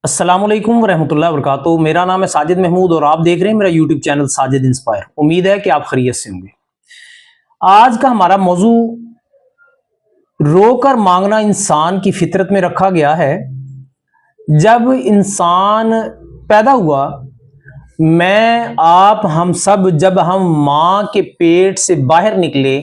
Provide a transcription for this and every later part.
अस्सलाम वालेकुम वरहमतुल्लाहि वबरकातुहू। मेरा नाम है साजिद महमूद और आप देख रहे हैं मेरा यूट्यूब चैनल साजिद इंस्पायर। उम्मीद है कि आप खैरियत से होंगे। आज का हमारा मौजू रोकर मांगना इंसान की फितरत में रखा गया है। जब इंसान पैदा हुआ, मैं आप हम सब जब हम मां के पेट से बाहर निकले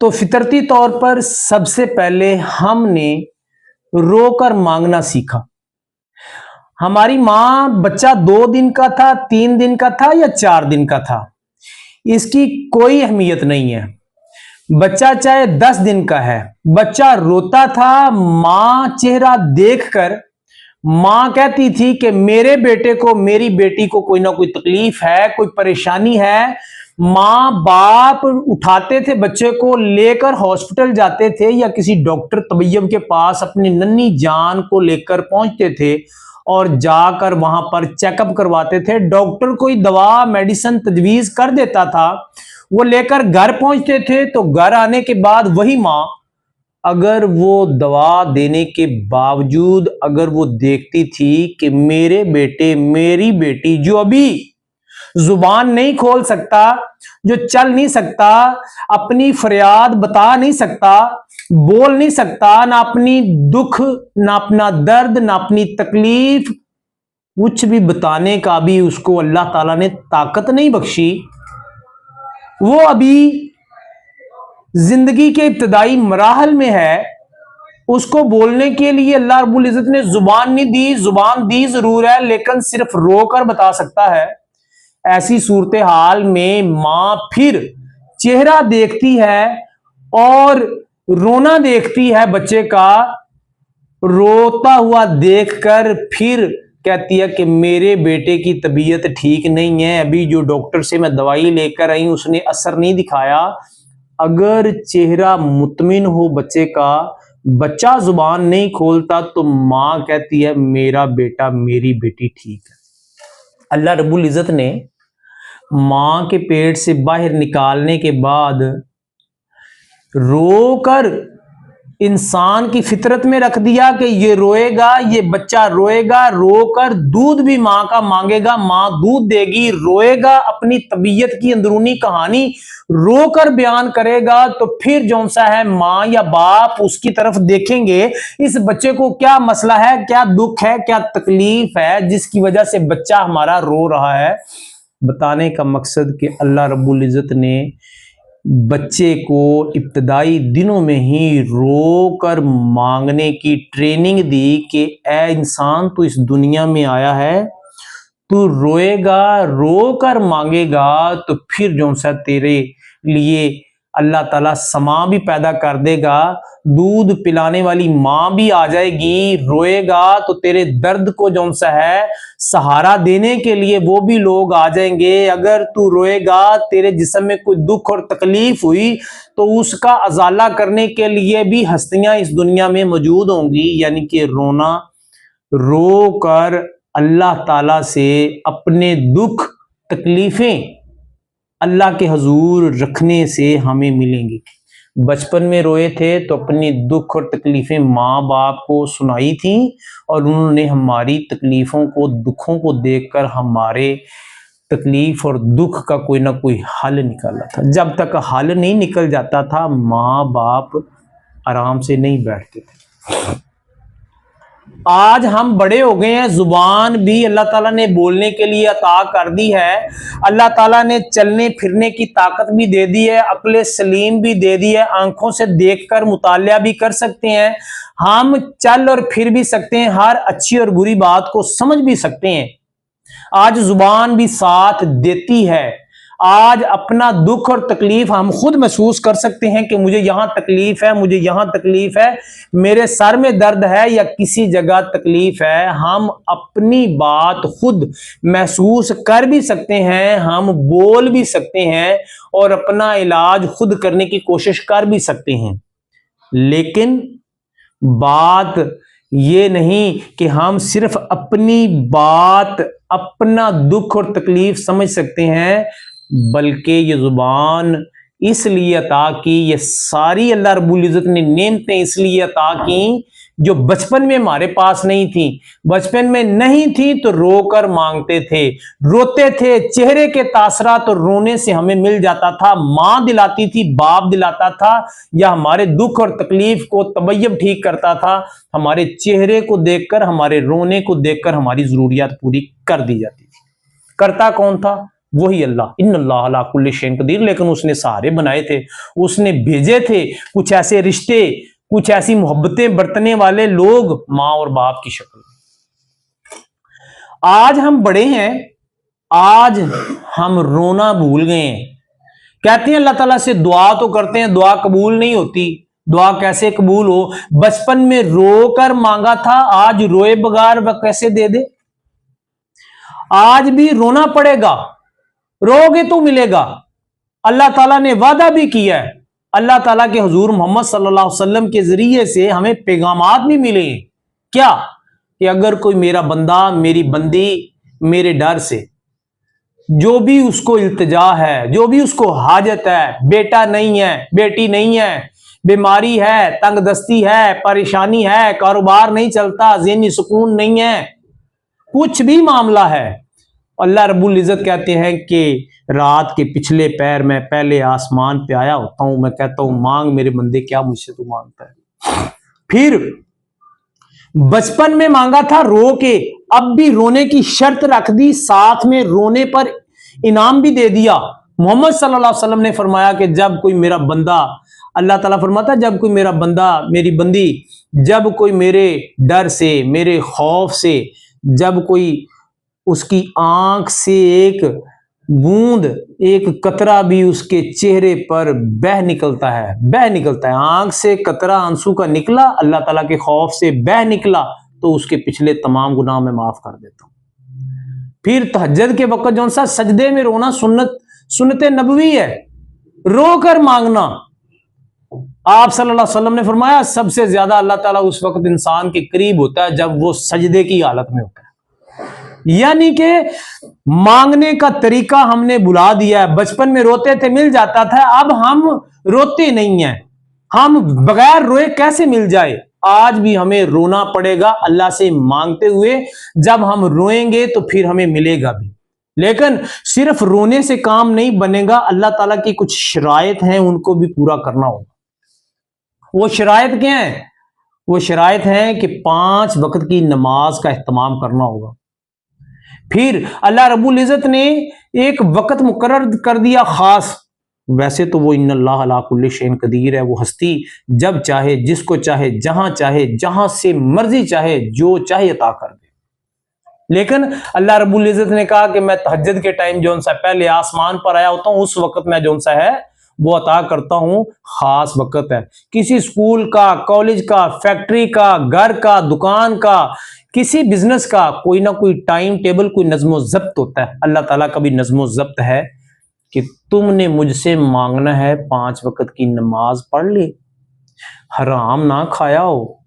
तो फितरती तौर पर सबसे पहले हमने रोकर मांगना सीखा। हमारी मां बच्चा 2 दिन का था, 3 दिन का था या 4 दिन का था, इसकी कोई अहमियत नहीं है। बच्चा चाहे 10 दिन का है, बच्चा रोता था, मां चेहरा देखकर मां कहती थी कि मेरे बेटे को, मेरी बेटी को कोई ना कोई तकलीफ है, कोई परेशानी है। मां बाप उठाते थे, बच्चे को लेकर हॉस्पिटल जाते थे या किसी डॉक्टर तबीयब के पास अपनी नन्ही जान को लेकर पहुंचते थे और जाकर वहां पर चेकअप करवाते थे। डॉक्टर कोई दवा मेडिसिन तजवीज कर देता था, वो लेकर घर पहुंचते थे। तो घर आने के बाद वही मां, अगर वो दवा देने के बावजूद अगर वो देखती थी कि मेरे बेटे, मेरी बेटी जो अभी जुबान नहीं खोल सकता, जो चल नहीं सकता, अपनी फरियाद बता नहीं सकता, बोल नहीं सकता, ना अपनी दुख, ना अपना दर्द, ना अपनी तकलीफ, कुछ भी बताने का भी उसको अल्लाह ताला ने ताकत नहीं बख्शी। वो अभी जिंदगी के इब्तदाई मराहल में है, उसको बोलने के लिए अल्लाह रब्बुल इज्जत ने जुबान नहीं दी। जुबान दी जरूर है लेकिन सिर्फ रोकर बता सकता है। ऐसी सूरत हाल में मां फिर चेहरा देखती है और रोना देखती है बच्चे का। रोता हुआ देखकर फिर कहती है कि मेरे बेटे की तबीयत ठीक नहीं है, अभी जो डॉक्टर से मैं दवाई लेकर आई उसने असर नहीं दिखाया। अगर चेहरा मुतमिन हो बच्चे का, बच्चा जुबान नहीं खोलता, तो मां कहती है मेरा बेटा, मेरी बेटी ठीक है। अल्लाह रब्बुल इज्जत ने मां के पेट से बाहर निकालने के बाद रोकर इंसान की फितरत में रख दिया कि ये रोएगा, ये बच्चा रोएगा, रोकर दूध भी मां का मांगेगा, मां दूध देगी। रोएगा, अपनी तबीयत की अंदरूनी कहानी रोकर बयान करेगा, तो फिर जौन सा है मां या बाप उसकी तरफ देखेंगे, इस बच्चे को क्या मसला है, क्या दुख है, क्या तकलीफ है जिसकी वजह से बच्चा हमारा रो रहा है। बताने का मकसद कि अल्लाह रब्बुल इज्जत ने बच्चे को इब्तदाई दिनों में ही रोकर मांगने की ट्रेनिंग दी कि ए इंसान, तू इस दुनिया में आया है, तू रोएगा, रोकर मांगेगा, तो फिर जो सा तेरे लिए अल्लाह ताला समा भी पैदा कर देगा, दूध पिलाने वाली मां भी आ जाएगी। रोएगा तो तेरे दर्द को जो सा है सहारा देने के लिए वो भी लोग आ जाएंगे। अगर तू रोएगा, तेरे जिस्म में कोई दुख और तकलीफ हुई तो उसका अजाला करने के लिए भी हस्तियां इस दुनिया में मौजूद होंगी। यानी कि रोना, रो कर अल्लाह ताला से अपने दुख तकलीफें अल्लाह के हजूर रखने से हमें मिलेंगी। बचपन में रोए थे तो अपनी दुख और तकलीफें माँ बाप को सुनाई थी और उन्होंने हमारी तकलीफों को, दुखों को देखकर हमारे तकलीफ और दुख का कोई ना कोई हल निकाला था। जब तक हल नहीं निकल जाता था, माँ बाप आराम से नहीं बैठते थे। आज हम बड़े हो गए हैं, जुबान भी अल्लाह ताला ने बोलने के लिए अता कर दी है। अल्लाह ताला ने चलने फिरने की ताकत भी दे दी है, अक्ल सलीम भी दे दी है, आंखों से देखकर मुतालिया भी कर सकते हैं, हम चल और फिर भी सकते हैं, हर अच्छी और बुरी बात को समझ भी सकते हैं। आज जुबान भी साथ देती है। आज अपना दुख और तकलीफ हम खुद महसूस कर सकते हैं कि मुझे यहां तकलीफ है, मुझे यहां तकलीफ है, मेरे सर में दर्द है या किसी जगह तकलीफ है। हम अपनी बात खुद महसूस कर भी सकते हैं, हम बोल भी सकते हैं और अपना इलाज खुद करने की कोशिश कर भी सकते हैं। लेकिन बात ये नहीं कि हम सिर्फ अपनी बात, अपना दुख और तकलीफ समझ सकते हैं, बल्कि ये जुबान इसलिए अता की, ये सारी अल्लाह रब्बुल इज्जत ने नेमतें इसलिए अता की जो बचपन में हमारे पास नहीं थी, बचपन में नहीं थी तो रोकर मांगते थे, रोते थे, चेहरे के तासरात और रोने से हमें मिल जाता था, मां दिलाती थी, बाप दिलाता था, या हमारे दुख और तकलीफ को तबय्यब ठीक करता था, हमारे चेहरे को देखकर, हमारे रोने को देखकर हमारी जरूरियात पूरी कर दी जाती थी। करता कौन था? वही अल्लाह। इन्नल्लाह अला कुल्लि शैइन कदीर। लेकिन उसने सहारे बनाए थे, उसने भेजे थे कुछ ऐसे रिश्ते, कुछ ऐसी मोहब्बतें बरतने वाले लोग मां और बाप की शक्ल। आज हम बड़े हैं, आज हम रोना भूल गए हैं। कहते हैं अल्लाह ताला से दुआ तो करते हैं, दुआ कबूल नहीं होती। दुआ कैसे कबूल हो? बचपन में रोकर मांगा था, आज रोए बगैर वह कैसे दे दे? आज भी रोना पड़ेगा, रोगे तो मिलेगा। अल्लाह ताला ने वादा भी किया है। अल्लाह ताला के हुजूर मोहम्मद सल्लल्लाहु अलैहि वसल्लम के जरिए से हमें पैगामात भी मिले। क्या? कि अगर कोई मेरा बंदा, मेरी बंदी मेरे डर से, जो भी उसको इल्तिजा है, जो भी उसको हाजत है, बेटा नहीं है, बेटी नहीं है, बीमारी है, तंगदस्ती है, परेशानी है, कारोबार नहीं चलता, ज़हनी सुकून नहीं है, कुछ भी मामला है, अल्लाह रब्बुल इज्जत कहते हैं कि रात के पिछले पैर में पहले आसमान पे आया होता हूं, मैं कहता हूं मांग मेरे बंदे, क्या मुझसे तू मांगता है? फिर बचपन में मांगा था रो के, अब भी रोने की शर्त रख दी, साथ में रोने पर इनाम भी दे दिया। मोहम्मद सल्लल्लाहु अलैहि वसल्लम ने फरमाया कि जब कोई मेरा बंदा, अल्लाह ताला फरमाता है जब कोई मेरा बंदा, मेरी बंदी, जब कोई मेरे डर से, मेरे खौफ से, जब कोई उसकी आंख से एक बूंद, एक कतरा भी उसके चेहरे पर बह निकलता है, बह निकलता है, आंख से कतरा आंसू का निकला, अल्लाह ताला के खौफ से बह निकला, तो उसके पिछले तमाम गुनाह में माफ कर देता हूं। फिर तहज्जुद के वक्त जो सा सजदे में रोना सुन्नत नबवी है, रो कर मांगना। आप सल्लल्लाहु अलैहि वसल्लम ने फरमाया सबसे ज्यादा अल्लाह ताला उस वक्त इंसान के करीब होता है जब वो सजदे की हालत में होता है। यानी कि मांगने का तरीका हमने भुला दिया है। बचपन में रोते थे, मिल जाता था, अब हम रोते नहीं हैं। हम बगैर रोए कैसे मिल जाए? आज भी हमें रोना पड़ेगा अल्लाह से मांगते हुए। जब हम रोएंगे तो फिर हमें मिलेगा भी। लेकिन सिर्फ रोने से काम नहीं बनेगा, अल्लाह ताला की कुछ शराइत हैं, उनको भी पूरा करना होगा। वो शराइत क्या है? वो शराइत हैं कि 5 वक्त की नमाज का इह्तिमाम करना होगा। फिर अल्लाह रब्बुल इज़्ज़त ने एक वक्त मुकर्रर कर दिया खास। वैसे तो वो इन्नल्लाह अला कुल्लि शैइन कदीर है, वो हस्ती जब चाहे, जिसको चाहे, जहां से मर्जी चाहे, जो चाहे अता कर दे। लेकिन अल्लाह रब्बुल इज़्ज़त ने कहा कि मैं तहज्जुद के टाइम जो सा पहले आसमान पर आया होता हूं, उस वक्त मैं जो सा है वो अता करता हूं, खास वक्त है। किसी स्कूल का, कॉलेज का, फैक्ट्री का, घर का, दुकान का, किसी बिजनेस का कोई ना कोई टाइम टेबल, कोई नज़्म ज़ब्त होता है। अल्लाह ताला का भी नज़्म ज़ब्त है कि तुमने मुझसे मांगना है 5 वक्त की नमाज पढ़ ली, हराम ना खाया हो,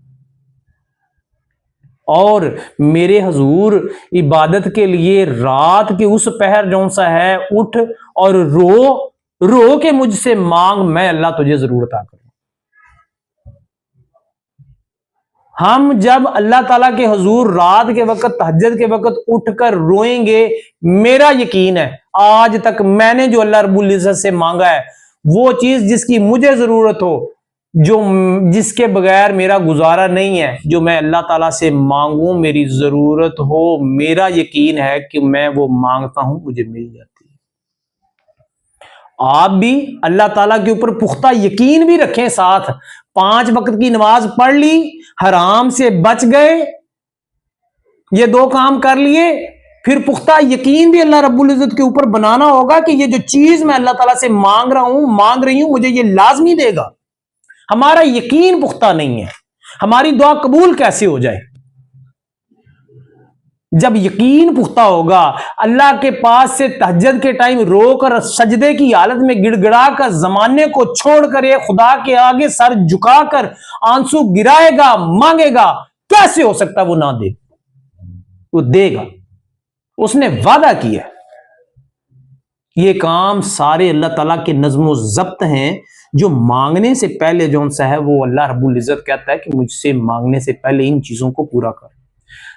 और मेरे हुजूर इबादत के लिए रात के उस पहर जो सा है उठ और रो के मुझसे मांग, मैं अल्लाह तुझे जरूर अता करूं। हम जब अल्लाह ताला के हुजूर रात के वक्त, तहज्जुद के वक्त उठकर रोएंगे, मेरा यकीन है आज तक मैंने जो अल्लाह रब्बुल इज़्ज़त से मांगा है, वो चीज जिसकी मुझे जरूरत हो, जिसके बगैर मेरा गुजारा नहीं है, जो मैं अल्लाह ताला से मांगू, मेरी जरूरत हो, मेरा यकीन है कि मैं वो मांगता हूं, मुझे मिल जाती है। आप भी अल्लाह ताला के ऊपर पुख्ता यकीन भी रखें साथ। 5 वक्त की नमाज पढ़ ली, हराम से बच गए, ये 2 काम कर लिए, फिर पुख्ता यकीन भी अल्लाह रब्बुल इज़्ज़त के ऊपर बनाना होगा कि ये जो चीज मैं अल्लाह ताला से मांग रही हूं, मुझे ये लाजमी देगा। हमारा यकीन पुख्ता नहीं है, हमारी दुआ कबूल कैसे हो जाए? जब यकीन पुख्ता होगा, अल्लाह के पास से तहज्जुद के टाइम रोकर सजदे की हालत में गिड़गिड़ा कर, जमाने को छोड़कर ये खुदा के आगे सर झुकाकर आंसू गिराएगा, मांगेगा, कैसे हो सकता वो ना दे? वो देगा, उसने वादा किया। یہ کام سارے اللہ تعالیٰ کے نظم و ضبط ہیں، جو مانگنے سے پہلے جو سا ہے وہ اللہ رب العزت کہتا ہے کہ مجھ سے مانگنے سے پہلے ان چیزوں کو پورا کر۔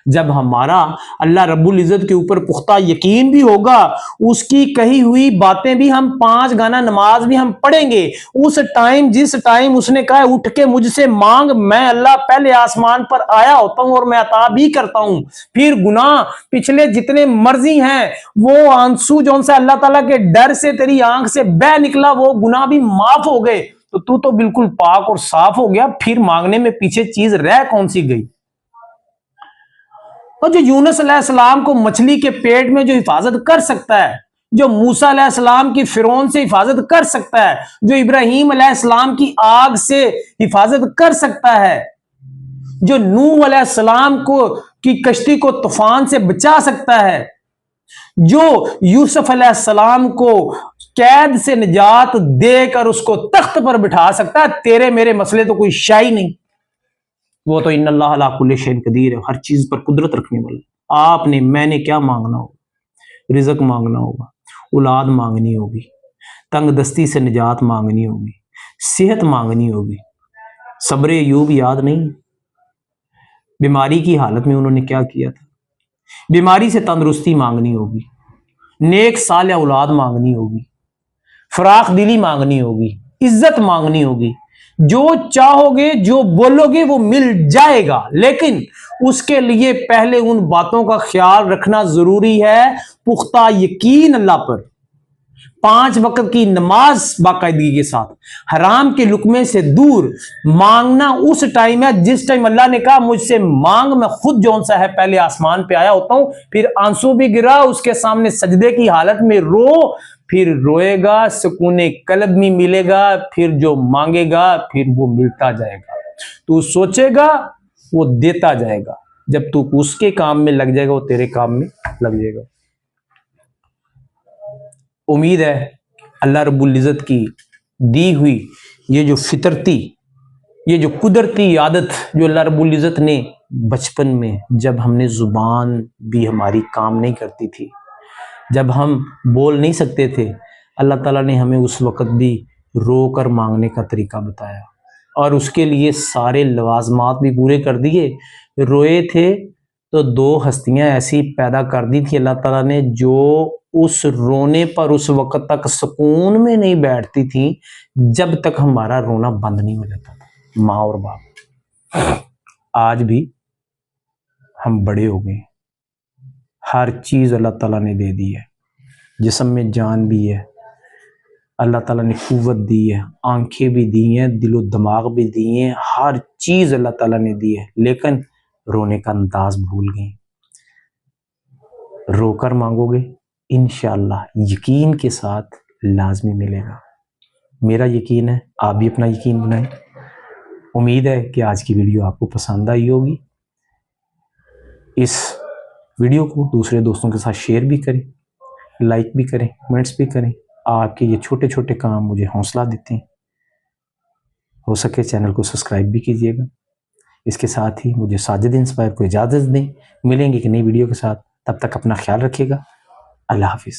جب ہمارا اللہ رب العزت کے اوپر پختہ یقین بھی ہوگا، اس کی کہی ہوئی باتیں بھی، ہم 5 گانا نماز بھی ہم پڑھیں گے، اس ٹائم جس ٹائم اس نے کہا اٹھ کے مجھ سے مانگ، میں اللہ پہلے آسمان پر آیا ہوتا ہوں اور میں عطا بھی کرتا ہوں۔ پھر گناہ پچھلے جتنے مرضی ہیں وہ آنسو جو سا اللہ تعالیٰ کے ڈر سے تیری آنکھ سے بہ نکلا، وہ گناہ بھی معاف ہو گئے، تو بالکل پاک اور صاف ہو گیا۔ پھر مانگنے میں پیچھے چیز رہ کون سی گئی؟ اور جو یونس علیہ السلام کو مچھلی کے پیٹ میں جو حفاظت کر سکتا ہے، جو موسیٰ علیہ السلام کی فرعون سے حفاظت کر سکتا ہے، جو ابراہیم علیہ السلام کی آگ سے حفاظت کر سکتا ہے، جو نوح علیہ السلام کی کشتی کو طوفان سے بچا سکتا ہے، جو یوسف علیہ السلام کو قید سے نجات دے کر اس کو تخت پر بٹھا سکتا ہے، تیرے میرے مسئلے تو کوئی شے نہیں۔ وہ تو ان اللہ علی کل شیء قدیر ہے، ہر چیز پر قدرت رکھنے والا۔ آپ نے میں نے کیا مانگنا ہوگا؟ رزق مانگنا ہوگا، اولاد مانگنی ہوگی، تنگ دستی سے نجات مانگنی ہوگی، صحت مانگنی ہوگی۔ صبر ایوب یاد نہیں؟ بیماری کی حالت میں انہوں نے کیا کیا تھا؟ بیماری سے تندرستی مانگنی ہوگی، نیک صالح اولاد مانگنی ہوگی، فراخ دلی مانگنی ہوگی، عزت مانگنی ہوگی۔ جو چاہو گے، جو بولو گے وہ مل جائے گا، لیکن اس کے لیے پہلے ان باتوں کا خیال رکھنا ضروری ہے، پختہ یقین اللہ پر، 5 وقت کی نماز باقاعدگی کے ساتھ، حرام کے لقمے سے دور مانگنا۔ اس ٹائم ہے جس ٹائم اللہ نے کہا مجھ سے مانگ، میں خود جو سا ہے پہلے آسمان پہ آیا ہوتا ہوں، پھر آنسو بھی گرا، اس کے سامنے سجدے کی حالت میں رو، پھر روئے گا، سکون قلب بھی ملے گا، پھر جو مانگے گا پھر وہ ملتا جائے گا۔ تو سوچے گا وہ دیتا جائے گا، جب تو اس کے کام میں لگ جائے گا وہ تیرے کام میں لگ جائے گا۔ امید ہے اللہ رب العزت کی دی ہوئی یہ جو فطرتی، یہ جو قدرتی عادت جو اللہ رب العزت نے بچپن میں، جب ہم نے زبان بھی ہماری کام نہیں کرتی تھی، جب ہم بول نہیں سکتے تھے، اللہ تعالیٰ نے ہمیں اس وقت بھی رو کر مانگنے کا طریقہ بتایا، اور اس کے لیے سارے لوازمات بھی پورے کر دیے۔ روئے تھے تو 2 ہستیاں ایسی پیدا کر دی تھی اللہ تعالیٰ نے، جو اس رونے پر اس وقت تک سکون میں نہیں بیٹھتی تھیں جب تک ہمارا رونا بند نہیں ہو جاتا تھا، ماں اور باپ۔ آج بھی ہم بڑے ہو گئے، ہر چیز اللہ تعالیٰ نے دے دی ہے، جسم میں جان بھی ہے، اللہ تعالیٰ نے قوت دی ہے، آنکھیں بھی دی ہیں، دل و دماغ بھی دی ہیں، ہر چیز اللہ تعالیٰ نے دی ہے، لیکن رونے کا انداز بھول گئے۔ رو کر مانگو گے انشاءاللہ یقین کے ساتھ لازمی ملے گا۔ میرا یقین ہے، آپ بھی اپنا یقین بنائیں۔ امید ہے کہ آج کی ویڈیو آپ کو پسند آئی ہوگی۔ اس ویڈیو کو دوسرے دوستوں کے ساتھ شیئر بھی کریں، لائک بھی کریں، کمنٹس بھی کریں۔ آپ کے یہ چھوٹے چھوٹے کام مجھے حوصلہ دیتے ہیں۔ ہو سکے چینل کو سبسکرائب بھی کیجیے گا۔ اس کے ساتھ ہی مجھے ساجد انسپائر کو اجازت دیں، ملیں گے کہ نئی ویڈیو کے ساتھ، تب تک اپنا خیال رکھیے گا۔ اللہ حافظ۔